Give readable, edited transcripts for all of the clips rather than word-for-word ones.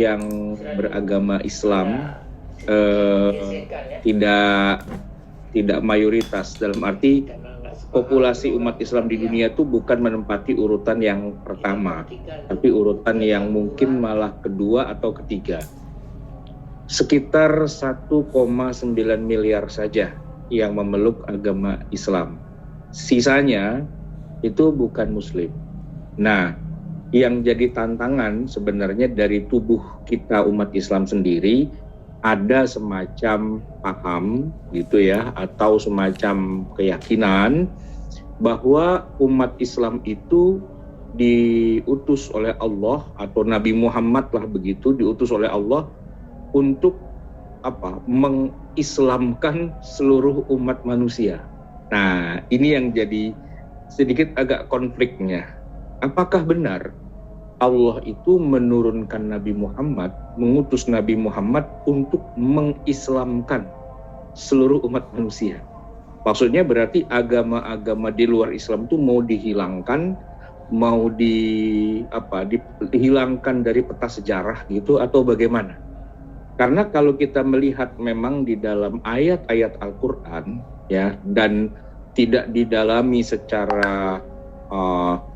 yang beragama Islam tidak mayoritas, dalam arti populasi umat Islam di dunia itu bukan menempati urutan yang pertama, tapi urutan yang mungkin malah kedua atau ketiga. Sekitar 1,9 miliar saja yang memeluk agama Islam. Sisanya itu bukan Muslim. Nah, yang jadi tantangan sebenarnya dari tubuh kita umat Islam sendiri, ada semacam paham gitu ya, atau semacam keyakinan bahwa umat Islam itu diutus oleh Allah, atau Nabi Muhammad lah begitu, diutus oleh Allah untuk mengislamkan seluruh umat manusia. Nah, ini yang jadi sedikit agak konfliknya. Apakah benar Allah itu menurunkan Nabi Muhammad, mengutus Nabi Muhammad untuk mengislamkan seluruh umat manusia? Maksudnya berarti agama-agama di luar Islam itu mau dihilangkan, mau dihilangkan dari peta sejarah gitu, atau bagaimana? Karena kalau kita melihat memang di dalam ayat-ayat Al-Quran ya, dan tidak didalami secara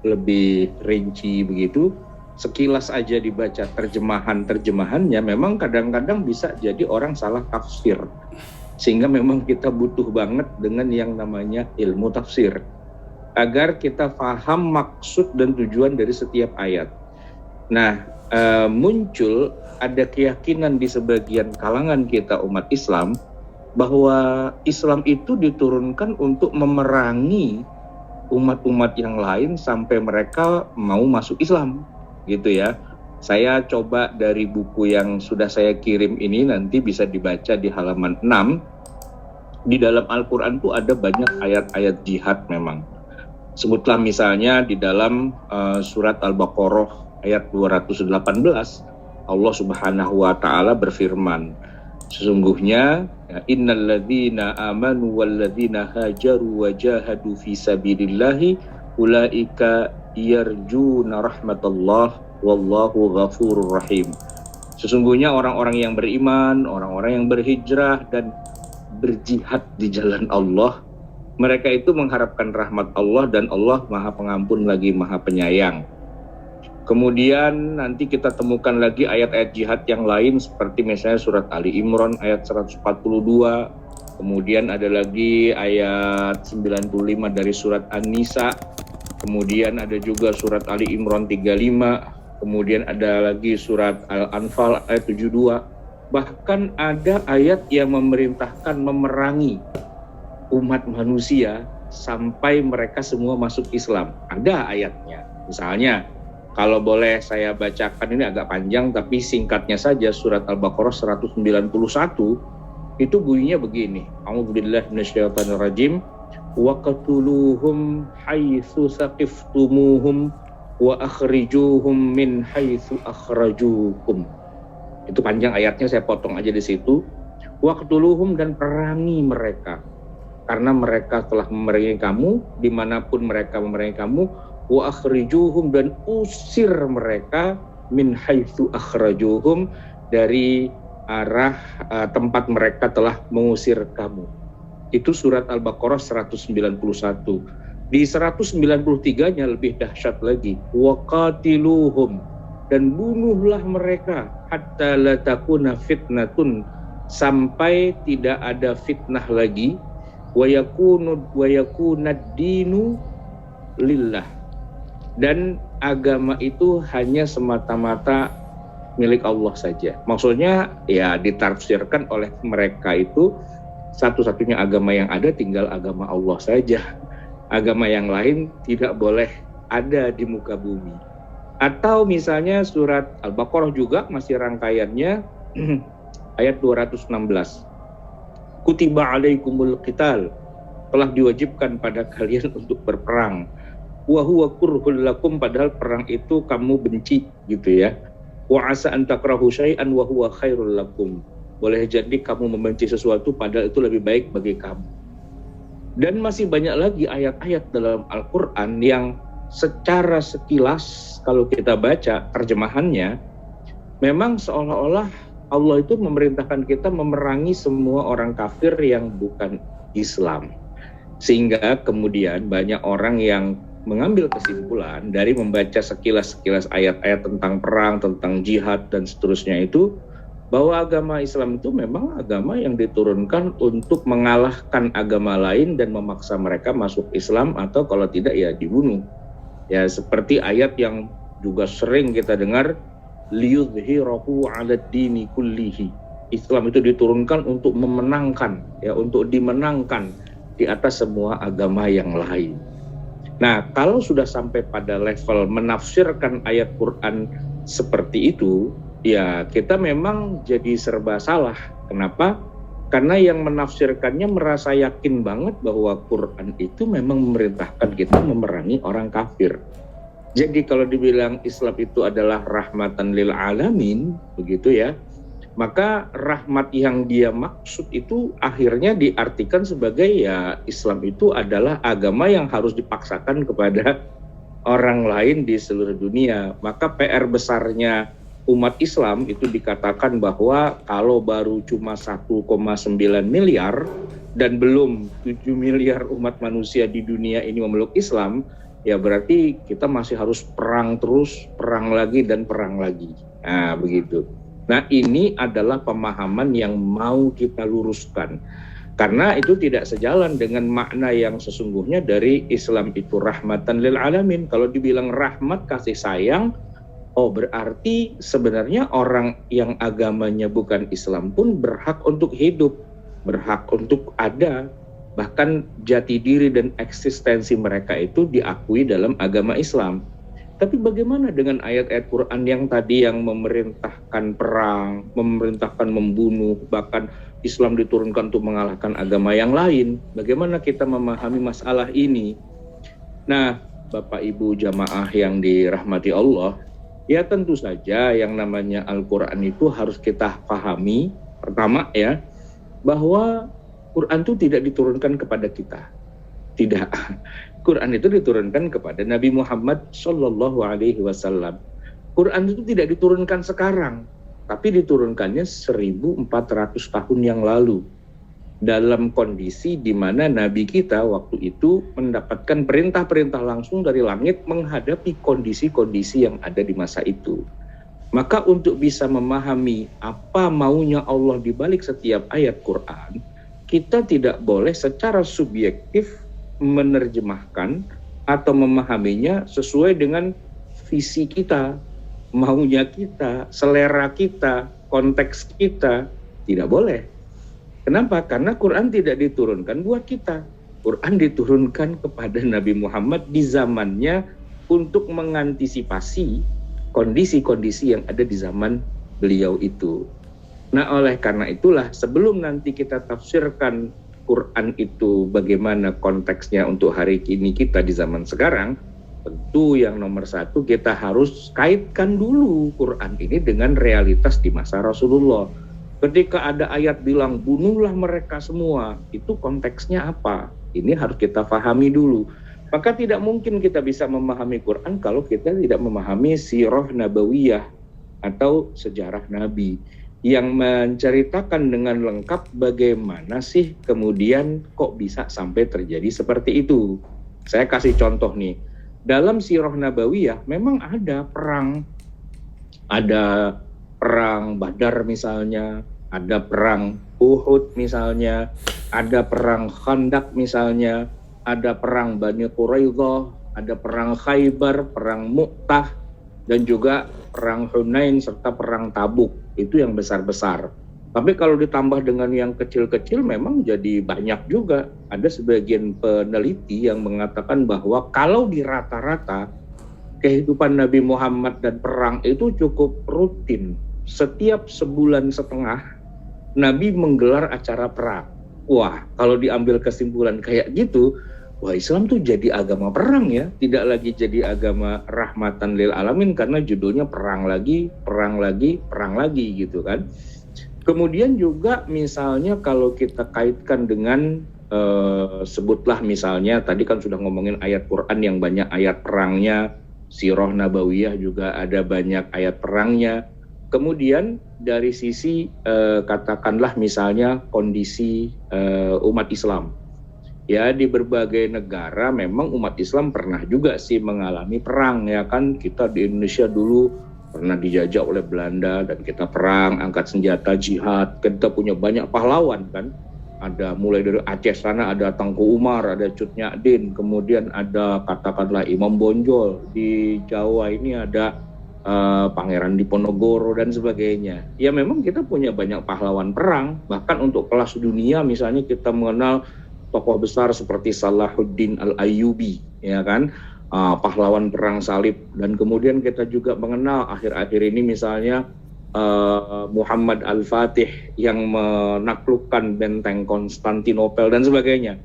lebih rinci begitu, sekilas aja dibaca terjemahannya, memang kadang-kadang bisa jadi orang salah tafsir, sehingga memang kita butuh banget dengan yang namanya ilmu tafsir agar kita paham maksud dan tujuan dari setiap ayat. Nah, muncul ada keyakinan di sebagian kalangan kita umat Islam bahwa Islam itu diturunkan untuk memerangi umat-umat yang lain sampai mereka mau masuk Islam gitu ya. Saya coba dari buku yang sudah saya kirim ini, nanti bisa dibaca di halaman 6. Di dalam Al-Quran itu ada banyak ayat-ayat jihad memang. Sebutlah misalnya di dalam surat Al-Baqarah ayat 218, Allah Subhanahu wa taala berfirman, sesungguhnya innalladzina amanu walladzina hajaru wajahadu fi sabilillahi ulaika yarjuna rahmatullah wallahu ghafurur rahim. Sesungguhnya orang-orang yang beriman, orang-orang yang berhijrah dan berjihad di jalan Allah, mereka itu mengharapkan rahmat Allah, dan Allah Maha Pengampun lagi Maha Penyayang. Kemudian nanti kita temukan lagi ayat-ayat jihad yang lain, seperti misalnya surat Ali Imran ayat 142, kemudian ada lagi ayat 95 dari surat An-Nisa, kemudian ada juga surat Ali Imran 35, kemudian ada lagi surat Al-Anfal ayat 72. Bahkan ada ayat yang memerintahkan memerangi umat manusia sampai mereka semua masuk Islam. Ada ayatnya. Misalnya, kalau boleh saya bacakan, ini agak panjang tapi singkatnya saja, surat Al-Baqarah 191 itu bunyinya begini. A'udzubillahi minasyaitonirrajim. Wa qatuluhum haitsu saqiftumuhum wa akhrijuhum min haitsu akhrajukum. Itu panjang ayatnya, saya potong aja di situ. Wa qatuluhum, dan perangi mereka karena mereka telah memerangi kamu dimanapun mereka memerangi kamu. Wa akhrijuhum, dan usir mereka min haitsu akhrajuhum, dari arah tempat mereka telah mengusir kamu. Itu surat Al-Baqarah 191. Di 193-nya lebih dahsyat lagi. Wa qatiluhum, dan bunuhlah mereka hatta la takuna fitnatun, sampai tidak ada fitnah lagi. Wa yakunad dinu lillah, dan agama itu hanya semata-mata milik Allah saja. Maksudnya ya ditafsirkan oleh mereka itu satu-satunya agama yang ada tinggal agama Allah saja. Agama yang lain tidak boleh ada di muka bumi. Atau misalnya surat Al-Baqarah juga masih rangkaiannya ayat 216. Kutiba alaikumul qital, telah diwajibkan pada kalian untuk berperang. Wa huwa kurhul lakum, padahal perang itu kamu benci gitu ya. Wa asa an takrahu syai'an wa huwa khairul lakum, boleh jadi kamu membenci sesuatu padahal itu lebih baik bagi kamu. Dan masih banyak lagi ayat-ayat dalam Al-Quran yang secara sekilas kalau kita baca terjemahannya memang seolah-olah Allah itu memerintahkan kita memerangi semua orang kafir yang bukan Islam. Sehingga kemudian banyak orang yang mengambil kesimpulan dari membaca sekilas-sekilas ayat-ayat tentang perang, tentang jihad dan seterusnya itu, bahwa agama Islam itu memang agama yang diturunkan untuk mengalahkan agama lain dan memaksa mereka masuk Islam, atau kalau tidak ya dibunuh. Ya seperti ayat yang juga sering kita dengar, liyudhhirahu 'alad dini kullihi. Islam itu diturunkan untuk memenangkan, ya, untuk dimenangkan di atas semua agama yang lain. Nah, kalau sudah sampai pada level menafsirkan ayat Quran seperti itu, ya kita memang jadi serba salah. Kenapa? Karena yang menafsirkannya merasa yakin banget bahwa Quran itu memang memerintahkan kita memerangi orang kafir. Jadi kalau dibilang Islam itu adalah rahmatan lil alamin, begitu ya, maka rahmat yang dia maksud itu akhirnya diartikan sebagai ya Islam itu adalah agama yang harus dipaksakan kepada orang lain di seluruh dunia. Maka PR besarnya umat Islam itu dikatakan bahwa kalau baru cuma 1,9 miliar dan belum 7 miliar umat manusia di dunia ini memeluk Islam, ya berarti kita masih harus perang terus, perang lagi dan perang lagi. Nah, begitu. Nah, ini adalah pemahaman yang mau kita luruskan. Karena itu tidak sejalan dengan makna yang sesungguhnya dari Islam itu rahmatan lil alamin. Kalau dibilang rahmat, kasih sayang, oh berarti sebenarnya orang yang agamanya bukan Islam pun berhak untuk hidup, berhak untuk ada. Bahkan jati diri dan eksistensi mereka itu diakui dalam agama Islam. Tapi bagaimana dengan ayat-ayat Quran yang tadi yang memerintahkan perang, memerintahkan membunuh, bahkan Islam diturunkan untuk mengalahkan agama yang lain? Bagaimana kita memahami masalah ini? Nah, Bapak Ibu jamaah yang dirahmati Allah, ya tentu saja yang namanya Al-Quran itu harus kita pahami. Pertama ya, bahwa Quran itu tidak diturunkan kepada kita. Tidak. Quran itu diturunkan kepada Nabi Muhammad Shallallahu Alaihi Wasallam. Quran itu tidak diturunkan sekarang, tapi diturunkannya 1400 tahun yang lalu. Dalam kondisi di mana Nabi kita waktu itu mendapatkan perintah-perintah langsung dari langit menghadapi kondisi-kondisi yang ada di masa itu. Maka untuk bisa memahami apa maunya Allah di balik setiap ayat Quran, kita tidak boleh secara subjektif menerjemahkan atau memahaminya sesuai dengan visi kita, maunya kita, selera kita, konteks kita. Tidak boleh. Kenapa? Karena Quran tidak diturunkan buat kita. Quran diturunkan kepada Nabi Muhammad di zamannya untuk mengantisipasi kondisi-kondisi yang ada di zaman beliau itu. Nah, oleh karena itulah sebelum nanti kita tafsirkan Quran itu bagaimana konteksnya untuk hari ini kita di zaman sekarang, tentu yang nomor satu kita harus kaitkan dulu Quran ini dengan realitas di masa Rasulullah. Ketika ada ayat bilang bunuhlah mereka semua, itu konteksnya apa? Ini harus kita pahami dulu. Maka tidak mungkin kita bisa memahami Quran kalau kita tidak memahami sirah nabawiyah atau sejarah Nabi yang menceritakan dengan lengkap bagaimana sih kemudian kok bisa sampai terjadi seperti itu. Saya kasih contoh nih, dalam sirah nabawiyah memang ada perang Badar misalnya, ada perang Uhud misalnya, ada perang Khandaq misalnya, ada perang Bani Quraidah, ada perang Khaybar, perang Mu'tah, dan juga perang Hunain serta perang Tabuk. Itu yang besar-besar. Tapi kalau ditambah dengan yang kecil-kecil memang jadi banyak juga. Ada sebagian peneliti yang mengatakan bahwa kalau di rata-rata kehidupan Nabi Muhammad dan perang itu cukup rutin. Setiap sebulan setengah Nabi menggelar acara perang. Wah, kalau diambil kesimpulan kayak gitu, wah Islam tuh jadi agama perang ya, tidak lagi jadi agama rahmatan lil alamin karena judulnya perang lagi gitu kan. Kemudian juga misalnya kalau kita kaitkan dengan sebutlah misalnya tadi kan sudah ngomongin ayat Quran yang banyak ayat perangnya, sirah nabawiyah juga ada banyak ayat perangnya. Kemudian dari sisi katakanlah misalnya kondisi umat Islam. Ya, di berbagai negara memang umat Islam pernah juga sih mengalami perang, ya kan. Kita di Indonesia dulu pernah dijajah oleh Belanda dan kita perang, angkat senjata, jihad. Kita punya banyak pahlawan kan. Ada mulai dari Aceh sana ada Tengku Umar, ada Cut Nyak-Din, kemudian ada katakanlah Imam Bonjol. Di Jawa ini ada Pangeran Diponegoro dan sebagainya. Ya memang kita punya banyak pahlawan perang, bahkan untuk kelas dunia misalnya kita mengenal tokoh besar seperti Salahuddin Al-Ayyubi, ya kan, pahlawan perang salib. Dan kemudian kita juga mengenal akhir-akhir ini misalnya Muhammad Al-Fatih yang menaklukkan benteng Konstantinopel dan sebagainya.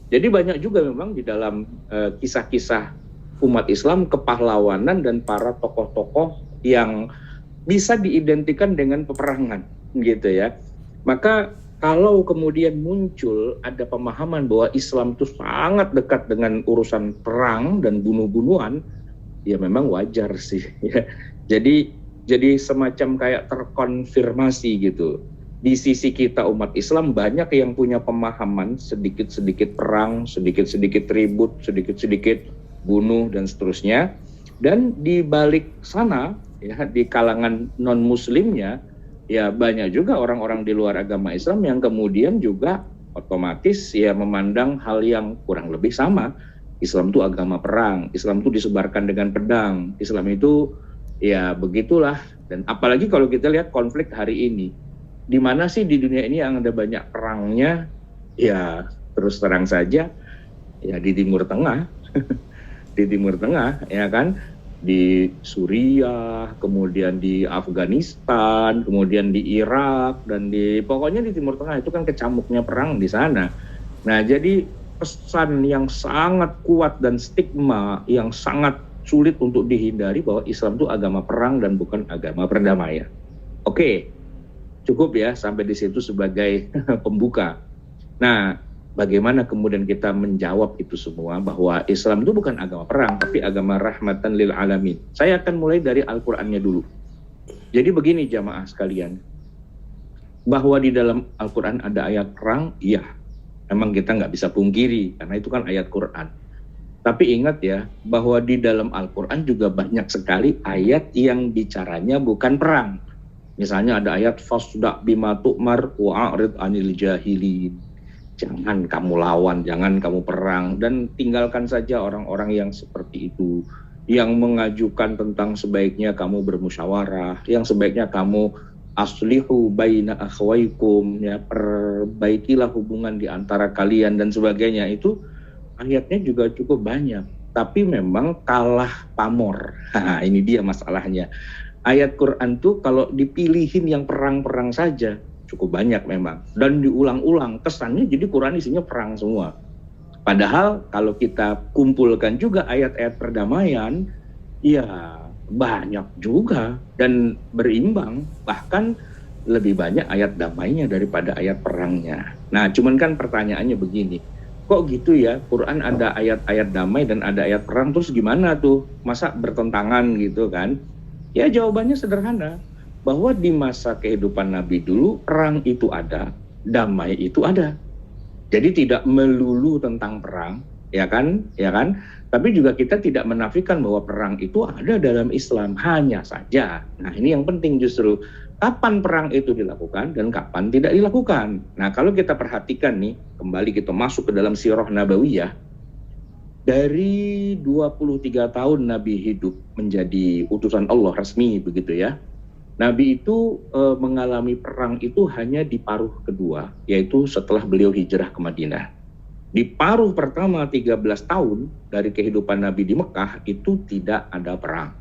Jadi banyak juga memang di dalam kisah-kisah umat Islam kepahlawanan dan para tokoh-tokoh yang bisa diidentikan dengan peperangan, gitu ya. Maka kalau kemudian muncul ada pemahaman bahwa Islam itu sangat dekat dengan urusan perang dan bunuh-bunuhan, ya memang wajar sih. Ya. Jadi semacam kayak terkonfirmasi gitu. Di sisi kita umat Islam banyak yang punya pemahaman sedikit-sedikit perang, sedikit-sedikit ribut, sedikit-sedikit bunuh dan seterusnya. Dan di balik sana, ya di kalangan non-muslimnya, ya banyak juga orang-orang di luar agama Islam yang kemudian juga otomatis ya memandang hal yang kurang lebih sama. Islam itu agama perang, Islam itu disebarkan dengan pedang, Islam itu ya begitulah. Dan apalagi kalau kita lihat konflik hari ini, di mana sih di dunia ini yang ada banyak perangnya? Ya terus terang saja, ya di Timur Tengah, di Timur Tengah, ya kan? Di Suriah, kemudian di Afghanistan, kemudian di Irak, dan pokoknya di Timur Tengah itu kan kecamuknya perang di sana. Nah, jadi pesan yang sangat kuat dan stigma yang sangat sulit untuk dihindari bahwa Islam itu agama perang dan bukan agama perdamaian. Oke, cukup ya sampai di situ sebagai pembuka. Nah, bagaimana kemudian kita menjawab itu semua bahwa Islam itu bukan agama perang tapi agama rahmatan lil alamin. Saya akan mulai dari Al-Qur'annya dulu. Jadi begini jamaah sekalian, bahwa di dalam Al-Qur'an ada ayat perang, iya. Memang kita nggak bisa pungkiri karena itu kan ayat Qur'an. Tapi ingat ya bahwa di dalam Al-Qur'an juga banyak sekali ayat yang bicaranya bukan perang. Misalnya ada ayat fasda' bima tu'mar wa'rid 'anil jahilin. Jangan kamu lawan, jangan kamu perang, dan tinggalkan saja orang-orang yang seperti itu, yang mengajukan tentang sebaiknya kamu bermusyawarah, yang sebaiknya kamu aslihu baina akhwaikum, ya perbaikilah hubungan di antara kalian dan sebagainya. Itu ayatnya juga cukup banyak, tapi memang kalah pamor. Nah, ini dia masalahnya. Ayat Quran tuh kalau dipilihin yang perang-perang saja cukup banyak memang, dan diulang-ulang, kesannya jadi Quran isinya perang semua. Padahal kalau kita kumpulkan juga ayat-ayat perdamaian, ya banyak juga dan berimbang, bahkan lebih banyak ayat damainya daripada ayat perangnya. Nah, cuman kan pertanyaannya begini, kok gitu ya, Quran ada ayat-ayat damai dan ada ayat perang, terus gimana tuh, masa bertentangan gitu kan? Ya jawabannya sederhana, bahwa di masa kehidupan Nabi dulu perang itu ada, damai itu ada. Jadi tidak melulu tentang perang, ya kan? Tapi juga kita tidak menafikan bahwa perang itu ada dalam Islam, hanya saja. Nah, ini yang penting justru, kapan perang itu dilakukan dan kapan tidak dilakukan. Nah, kalau kita perhatikan nih, kembali kita masuk ke dalam sirah Nabawiyah, dari 23 tahun Nabi hidup menjadi utusan Allah resmi begitu ya. Nabi itu mengalami perang itu hanya di paruh kedua, yaitu setelah beliau hijrah ke Madinah. Di paruh pertama 13 tahun dari kehidupan Nabi di Mekah itu tidak ada perang.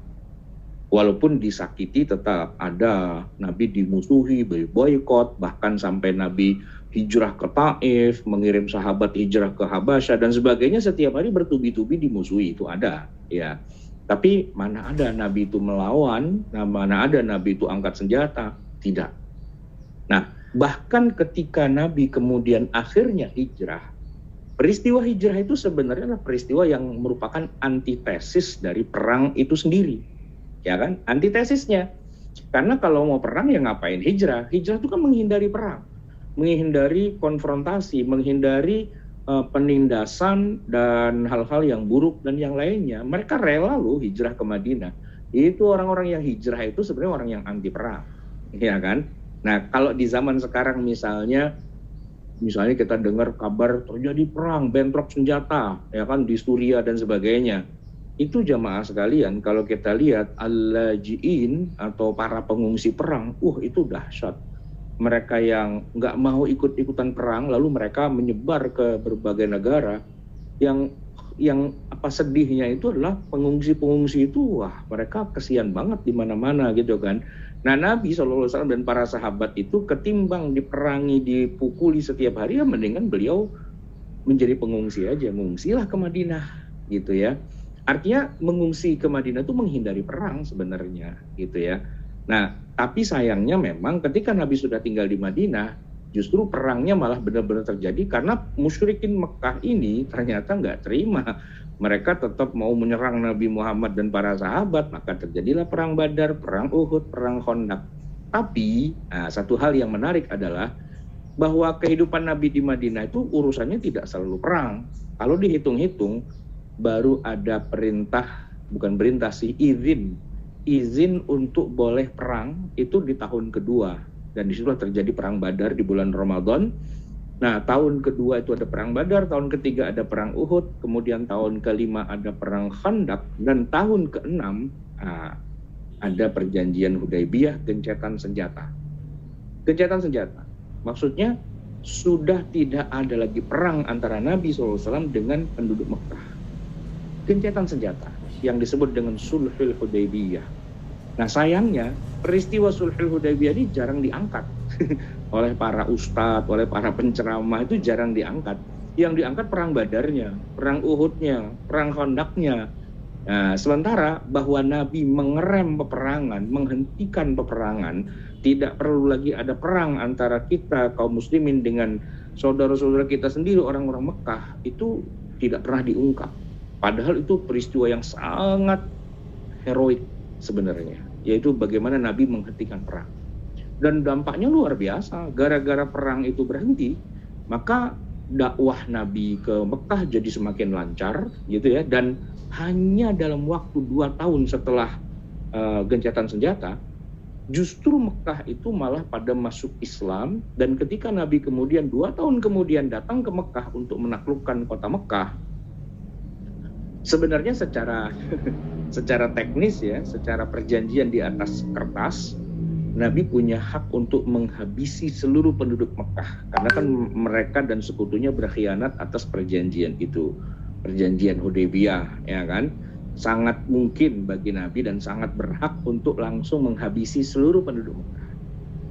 Walaupun disakiti tetap ada, Nabi dimusuhi, boykot, bahkan sampai Nabi hijrah ke Taif, mengirim sahabat hijrah ke Habasyah dan sebagainya, setiap hari bertubi-tubi dimusuhi, itu ada ya. Tapi mana ada Nabi itu melawan, mana ada Nabi itu angkat senjata, tidak. Nah, bahkan ketika Nabi kemudian akhirnya hijrah, peristiwa hijrah itu sebenarnya adalah peristiwa yang merupakan antitesis dari perang itu sendiri, ya kan? Antitesisnya. Karena kalau mau perang ya ngapain hijrah? Hijrah itu kan menghindari perang, menghindari konfrontasi, menghindari penindasan dan hal-hal yang buruk dan yang lainnya. Mereka rela loh hijrah ke Madinah. Itu orang-orang yang hijrah itu sebenarnya orang yang anti perang, ya kan? Nah, kalau di zaman sekarang misalnya kita dengar kabar terjadi perang, bentrok senjata, ya kan, di Suriah dan sebagainya. Itu jamaah sekalian, kalau kita lihat al-lajiin atau para pengungsi perang, itu dahsyat. Mereka yang nggak mau ikut-ikutan perang, lalu mereka menyebar ke berbagai negara. Yang apa sedihnya itu adalah pengungsi-pengungsi itu, mereka kesian banget di mana-mana gitu kan. Nah, Nabi SAW dan para sahabat itu ketimbang diperangi, dipukuli setiap hari, ya mendingan beliau menjadi pengungsi aja, mengungsilah ke Madinah gitu ya. Artinya mengungsi ke Madinah itu menghindari perang sebenarnya gitu ya. Nah, tapi sayangnya memang ketika Nabi sudah tinggal di Madinah, justru perangnya malah benar-benar terjadi karena musyrikin Mekah ini ternyata nggak terima. Mereka tetap mau menyerang Nabi Muhammad dan para sahabat, maka terjadilah perang Badar, perang Uhud, perang Khandaq. Tapi satu hal yang menarik adalah bahwa kehidupan Nabi di Madinah itu urusannya tidak selalu perang. Kalau dihitung-hitung, baru ada izin untuk boleh perang itu di tahun kedua. Dan disitulah terjadi perang Badar di bulan Ramadan. Nah, tahun kedua itu ada perang Badar, tahun ketiga ada perang Uhud, kemudian tahun kelima ada perang Khandaq, dan tahun keenam ada perjanjian Hudaybiyah, gencatan senjata. Gencatan senjata, maksudnya sudah tidak ada lagi perang antara Nabi SAW dengan penduduk Mekah. Gencatan senjata yang disebut dengan Sulhul Hudaybiyah. Nah, sayangnya peristiwa Sulhul Hudaybiyah ini jarang diangkat oleh para ustadz, oleh para penceramah, itu jarang diangkat. Yang diangkat perang Badarnya, perang Uhudnya, perang Khandaqnya. Nah, sementara bahwa Nabi mengerem peperangan, menghentikan peperangan, tidak perlu lagi ada perang antara kita kaum muslimin dengan saudara-saudara kita sendiri orang-orang Mekah, itu tidak pernah diungkap. Padahal itu peristiwa yang sangat heroik sebenarnya, yaitu bagaimana Nabi menghentikan perang. Dan dampaknya luar biasa. Gara-gara perang itu berhenti, maka dakwah Nabi ke Mekah jadi semakin lancar gitu ya. Dan hanya dalam waktu 2 tahun setelah gencatan senjata, justru Mekah itu malah pada masuk Islam. Dan ketika Nabi kemudian 2 tahun kemudian datang ke Mekah untuk menaklukkan kota Mekah, sebenarnya secara teknis ya, secara perjanjian di atas kertas, Nabi punya hak untuk menghabisi seluruh penduduk Mekah, karena kan mereka dan sekutunya berkhianat atas perjanjian itu, perjanjian Hudaybiyah, ya kan? Sangat mungkin bagi Nabi dan sangat berhak untuk langsung menghabisi seluruh penduduk Mekah.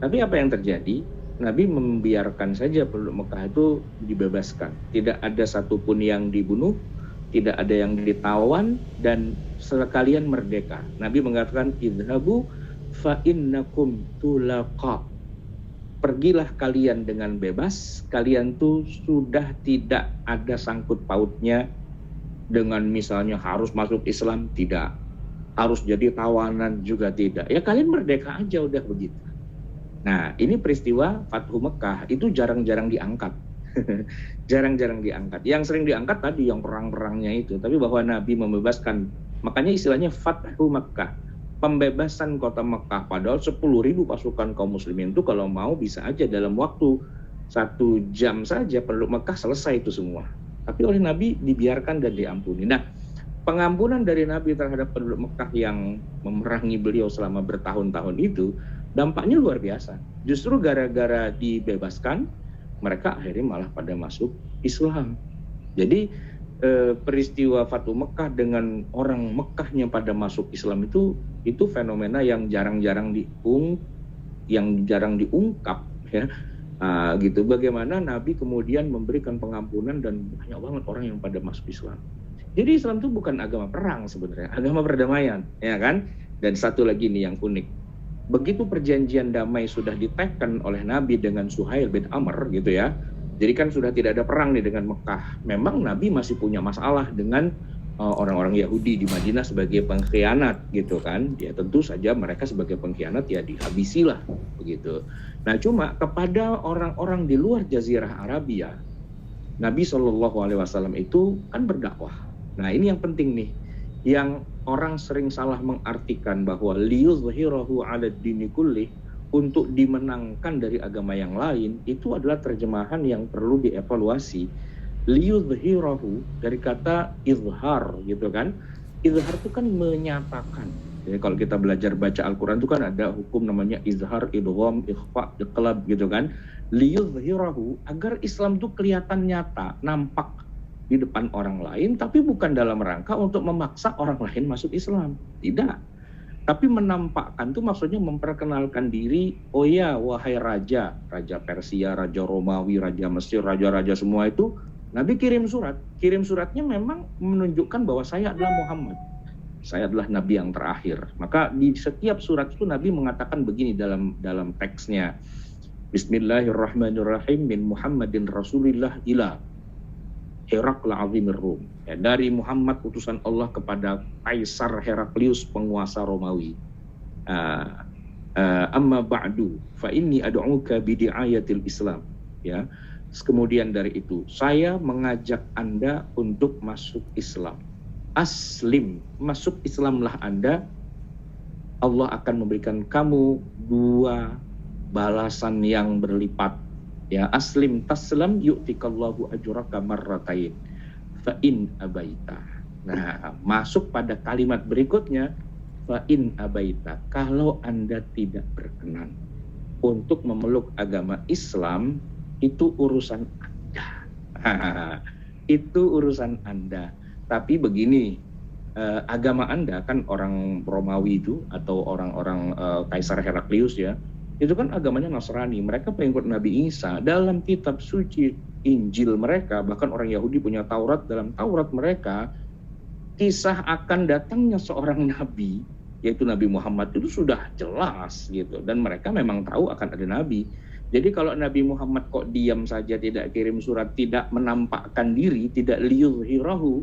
Tapi apa yang terjadi? Nabi membiarkan saja penduduk Mekah itu dibebaskan. Tidak ada satupun yang dibunuh, tidak ada yang ditawan, dan sekalian merdeka. Nabi mengatakan, idhabu fa innakum tulaqa. Pergilah kalian dengan bebas, kalian tuh sudah tidak ada sangkut pautnya dengan misalnya harus masuk Islam, tidak. Harus jadi tawanan juga tidak. Ya kalian merdeka aja, udah begitu. Nah, ini peristiwa Fathu Mekah itu jarang-jarang diangkat. Jarang-jarang diangkat. Yang sering diangkat tadi yang perang-perangnya itu, tapi bahwa Nabi membebaskan, makanya istilahnya Fathu Mekah, pembebasan kota Mekah. Padahal 10.000 pasukan kaum muslimin itu kalau mau bisa aja dalam waktu 1 jam saja penduduk Mekah selesai itu semua. Tapi oleh Nabi dibiarkan dan diampuni. Nah, pengampunan dari Nabi terhadap penduduk Mekah yang memerangi beliau selama bertahun-tahun itu dampaknya luar biasa. Justru gara-gara dibebaskan, mereka akhirnya malah pada masuk Islam. Jadi peristiwa Fathu Mekah dengan orang Mekahnya pada masuk Islam itu fenomena yang jarang diungkap ya. Gitu. Bagaimana Nabi kemudian memberikan pengampunan dan banyak banget orang yang pada masuk Islam. Jadi Islam itu bukan agama perang sebenarnya, agama perdamaian, ya kan? Dan satu lagi nih yang unik. Begitu perjanjian damai sudah diteken oleh Nabi dengan Suhail bin Amr gitu ya. Jadi kan sudah tidak ada perang nih dengan Mekah. Memang Nabi masih punya masalah dengan orang-orang Yahudi di Madinah sebagai pengkhianat gitu kan. Ya tentu saja mereka sebagai pengkhianat ya dihabisilah begitu. Nah cuma kepada orang-orang di luar Jazirah Arabia, Nabi SAW itu kan berdakwah. Nah ini yang penting nih, yang orang sering salah mengartikan bahwa liyuzhirahu 'ala dini kulli, untuk dimenangkan dari agama yang lain, itu adalah terjemahan yang perlu dievaluasi. Liyuzhirahu dari kata izhar gitu kan. Izhar itu kan menyatakan. Jadi kalau kita belajar baca Al-Quran itu kan ada hukum namanya izhar, idgham, ikhfa, iqlab gitu kan. Liyuzhirahu agar Islam itu kelihatan nyata, nampak di depan orang lain, tapi bukan dalam rangka untuk memaksa orang lain masuk Islam. Tidak. Tapi menampakkan itu maksudnya memperkenalkan diri, oh ya wahai raja, raja Persia, raja Romawi, raja Mesir, raja-raja semua itu, Nabi kirim surat. Kirim suratnya memang menunjukkan bahwa saya adalah Muhammad. Saya adalah Nabi yang terakhir. Maka di setiap surat itu Nabi mengatakan begini dalam teksnya. Bismillahirrahmanirrahim, min Muhammadin Rasulillah ila Herakl Azimir Rum. Ya, dari Muhammad utusan Allah kepada Kaisar Heraklius penguasa Romawi. Amma ba'du fa inni ad'uka bidi'ayatil Islam. Ya. Kemudian dari itu, saya mengajak Anda untuk masuk Islam. Aslim, masuk Islamlah Anda. Allah akan memberikan kamu 2 balasan yang berlipat. Ya, aslim taslam yu'tikallahu ajraka marratain fa in abaita. Nah, masuk pada kalimat berikutnya, fa in abaita, kalau Anda tidak berkenan untuk memeluk agama Islam, itu urusan Anda. Itu urusan Anda. Tapi begini, agama Anda kan orang Romawi itu atau orang-orang Kaisar Heraklius ya, itu kan agamanya Nasrani. Mereka pengikut Nabi Isa. Dalam kitab suci Injil mereka, bahkan orang Yahudi punya Taurat, dalam Taurat mereka kisah akan datangnya seorang nabi, yaitu Nabi Muhammad, itu sudah jelas gitu. Dan mereka memang tahu akan ada nabi. Jadi kalau Nabi Muhammad kok diam saja, tidak kirim surat, tidak menampakkan diri, tidak liyuzhirahu,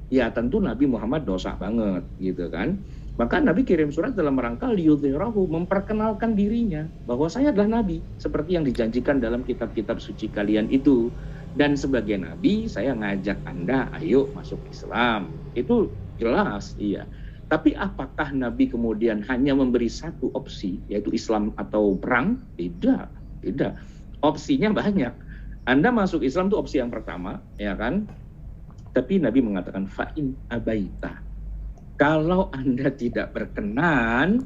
ya tentu Nabi Muhammad dosa banget gitu kan. Maka Nabi kirim surat dalam rangka liyuzhirahu, memperkenalkan dirinya bahwa saya adalah Nabi, seperti yang dijanjikan dalam kitab-kitab suci kalian itu. Dan sebagai Nabi, saya ngajak Anda, ayo masuk Islam. Itu jelas, iya. Tapi apakah Nabi kemudian hanya memberi satu opsi, yaitu Islam atau perang? Tidak. Tidak, opsinya banyak. Anda masuk Islam itu opsi yang pertama, ya kan? Tapi Nabi mengatakan fa'in abaita. Kalau Anda tidak berkenan,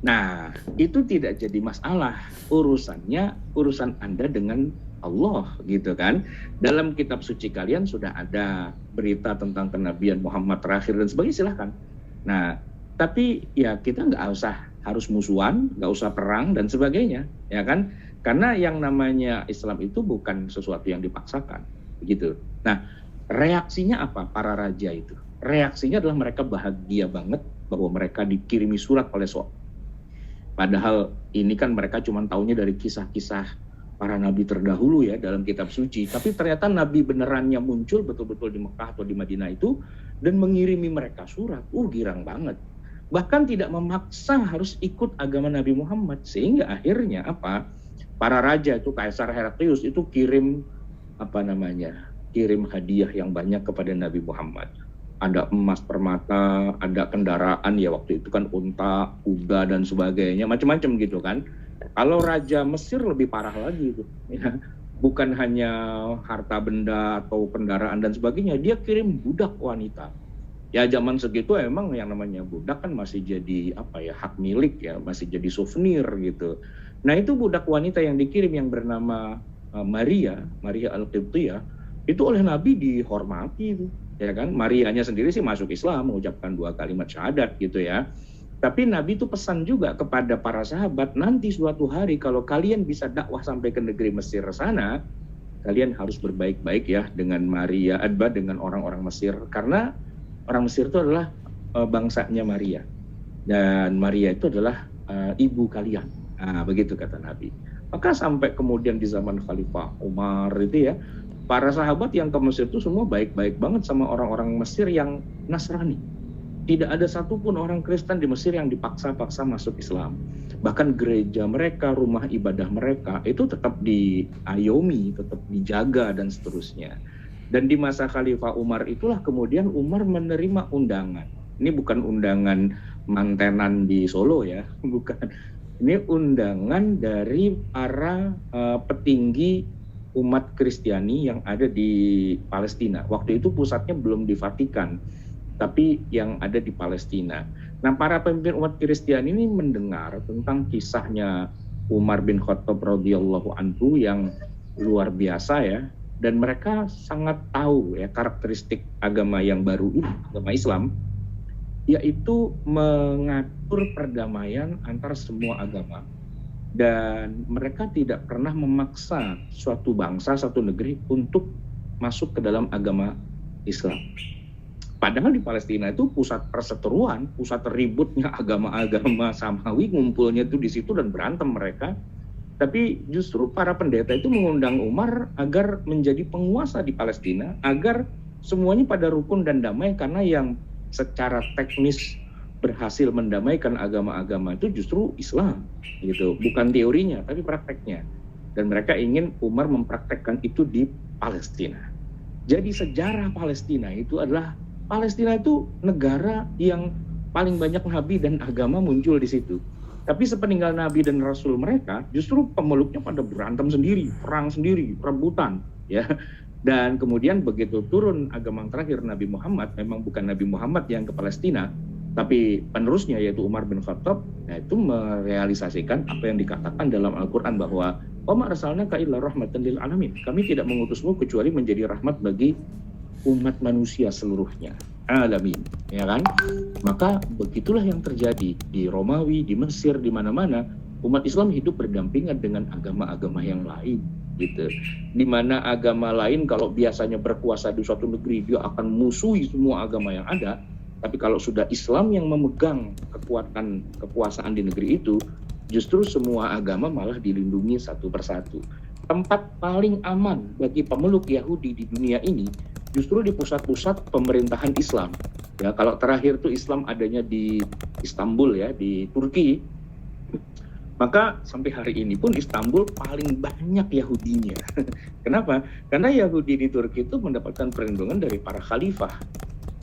nah itu tidak jadi masalah. Urusan Anda dengan Allah gitu kan. Dalam kitab suci kalian sudah ada berita tentang kenabian Muhammad terakhir dan sebagainya, silahkan. Nah, tapi ya kita nggak usah harus musuhan, nggak usah perang dan sebagainya, ya kan? Karena yang namanya Islam itu bukan sesuatu yang dipaksakan, begitu. Nah, reaksinya apa para raja itu? Reaksinya adalah mereka bahagia banget bahwa mereka dikirimi surat oleh seorang. Padahal ini kan mereka cuma taunya dari kisah-kisah para nabi terdahulu ya dalam kitab suci. Tapi ternyata nabi benerannya muncul betul-betul di Mekah atau di Madinah itu dan mengirimi mereka surat. Girang banget. Bahkan tidak memaksa harus ikut agama Nabi Muhammad. Sehingga akhirnya apa? Para raja itu, Kaisar Heraklius itu kirim hadiah yang banyak kepada Nabi Muhammad. Ada emas permata, ada kendaraan ya waktu itu kan unta, kuda dan sebagainya, macam-macam gitu kan. Kalau Raja Mesir lebih parah lagi itu, ya. Bukan hanya harta benda atau kendaraan dan sebagainya, dia kirim budak wanita. Ya zaman segitu emang yang namanya budak kan masih jadi hak milik ya, masih jadi souvenir gitu. Nah itu budak wanita yang dikirim yang bernama Maria Al-Qibtiyah, itu oleh Nabi dihormati itu, ya kan. Marianya sendiri sih masuk Islam, mengucapkan 2 kalimat syahadat gitu ya. Tapi Nabi itu pesan juga kepada para sahabat, nanti suatu hari kalau kalian bisa dakwah sampai ke negeri Mesir sana, kalian harus berbaik-baik ya dengan Maria, dengan orang-orang Mesir, karena orang Mesir itu adalah bangsanya Maria, dan Maria itu adalah ibu kalian. Nah, begitu kata Nabi. Maka sampai kemudian di zaman Khalifah Umar itu ya, Para sahabat yang ke Mesir itu semua baik-baik banget sama orang-orang Mesir yang Nasrani. Tidak ada satupun orang Kristen di Mesir yang dipaksa-paksa masuk Islam. Bahkan gereja mereka, rumah ibadah mereka itu tetap diayomi, tetap dijaga dan seterusnya. Dan di masa Khalifah Umar itulah kemudian Umar menerima undangan. Ini bukan undangan mantenan di Solo ya, bukan. Ini undangan dari para petinggi umat Kristiani yang ada di Palestina. Waktu itu pusatnya belum di Vatikan, tapi yang ada di Palestina. Nah, para pemimpin umat Kristiani ini mendengar tentang kisahnya Umar bin Khattab radhiyallahu anhu yang luar biasa ya, dan mereka sangat tahu ya karakteristik agama yang baru ini, agama Islam, yaitu mengatur perdamaian antar semua agama. Dan mereka tidak pernah memaksa suatu bangsa, satu negeri untuk masuk ke dalam agama Islam. Padahal di Palestina itu pusat perseteruan, pusat ributnya agama-agama Samawi, ngumpulnya itu di situ dan berantem mereka. Tapi justru para pendeta itu mengundang Umar agar menjadi penguasa di Palestina, agar semuanya pada rukun dan damai, karena yang secara teknis berhasil mendamaikan agama-agama itu justru Islam, gitu. Bukan teorinya, tapi prakteknya. Dan mereka ingin Umar mempraktekkan itu di Palestina. Jadi sejarah Palestina itu adalah negara yang paling banyak nabi dan agama muncul di situ. Tapi sepeninggal nabi dan rasul mereka, justru pemeluknya pada berantem sendiri, perang sendiri, rebutan, ya. Dan kemudian begitu turun agama terakhir Nabi Muhammad, memang bukan Nabi Muhammad yang ke Palestina, tapi penerusnya yaitu Umar bin Khattab, nah itu merealisasikan apa yang dikatakan dalam Al-Quran bahwa wa ma arsalnaka illa rahmatan lil alamin. Kami tidak mengutusmu kecuali menjadi rahmat bagi umat manusia seluruhnya, alamin, ya kan? Maka begitulah yang terjadi di Romawi, di Mesir, di mana-mana umat Islam hidup berdampingan dengan agama-agama yang lain, gitu. Di mana agama lain kalau biasanya berkuasa di suatu negeri dia akan musuhi semua agama yang ada, tapi kalau sudah Islam yang memegang kekuasaan di negeri itu, justru semua agama malah dilindungi satu persatu. Tempat paling aman bagi pemeluk Yahudi di dunia ini justru di pusat-pusat pemerintahan Islam. Ya, kalau terakhir tuh Islam adanya di Istanbul ya, di Turki. Maka sampai hari ini pun Istanbul paling banyak Yahudinya. Kenapa? Karena Yahudi di Turki itu mendapatkan perlindungan dari para khalifah.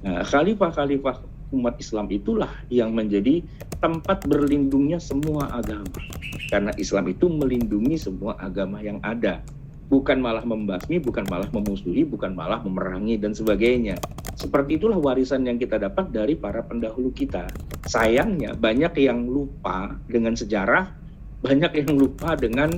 Nah, khalifah-khalifah umat Islam itulah yang menjadi tempat berlindungnya semua agama. Karena Islam itu melindungi semua agama yang ada. Bukan malah membasmi, bukan malah memusuhi, bukan malah memerangi dan sebagainya. Seperti itulah warisan yang kita dapat dari para pendahulu kita. Sayangnya banyak yang lupa dengan sejarah, banyak yang lupa dengan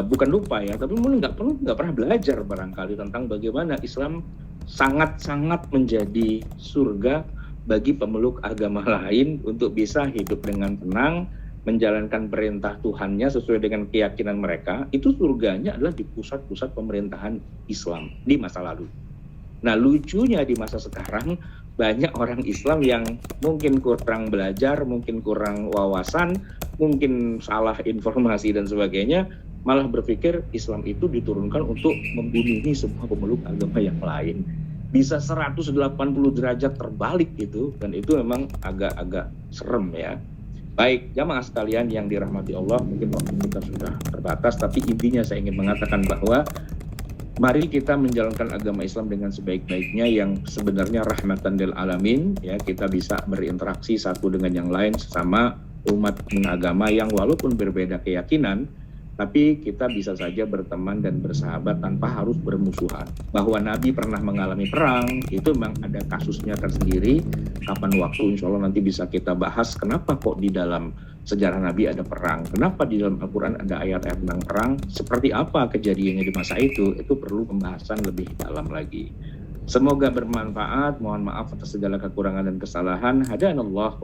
bukan lupa ya, tapi mungkin nggak pernah belajar barangkali tentang bagaimana Islam sangat-sangat menjadi surga bagi pemeluk agama lain untuk bisa hidup dengan tenang, menjalankan perintah Tuhannya sesuai dengan keyakinan mereka. Itu surganya adalah di pusat-pusat pemerintahan Islam di masa lalu. Nah, lucunya di masa sekarang banyak orang Islam yang mungkin kurang belajar, mungkin kurang wawasan, mungkin salah informasi dan sebagainya, malah berpikir Islam itu diturunkan untuk membunuhi semua pemeluk agama yang lain. Bisa 180 derajat terbalik gitu, dan itu memang agak-agak serem ya. Baik, jamaah sekalian yang dirahmati Allah, mungkin waktu kita sudah terbatas, tapi intinya saya ingin mengatakan bahwa mari kita menjalankan agama Islam dengan sebaik-baiknya yang sebenarnya rahmatan lil alamin, ya. Kita bisa berinteraksi satu dengan yang lain sesama umat agama yang walaupun berbeda keyakinan, tapi kita bisa saja berteman dan bersahabat tanpa harus bermusuhan. Bahwa Nabi pernah mengalami perang, itu memang ada kasusnya tersendiri. Kapan waktu insya Allah nanti bisa kita bahas kenapa kok di dalam sejarah Nabi ada perang, kenapa di dalam Al-Quran ada ayat-ayat tentang perang, seperti apa kejadiannya di masa itu perlu pembahasan lebih dalam lagi. Semoga bermanfaat, mohon maaf atas segala kekurangan dan kesalahan. Hadanallah wa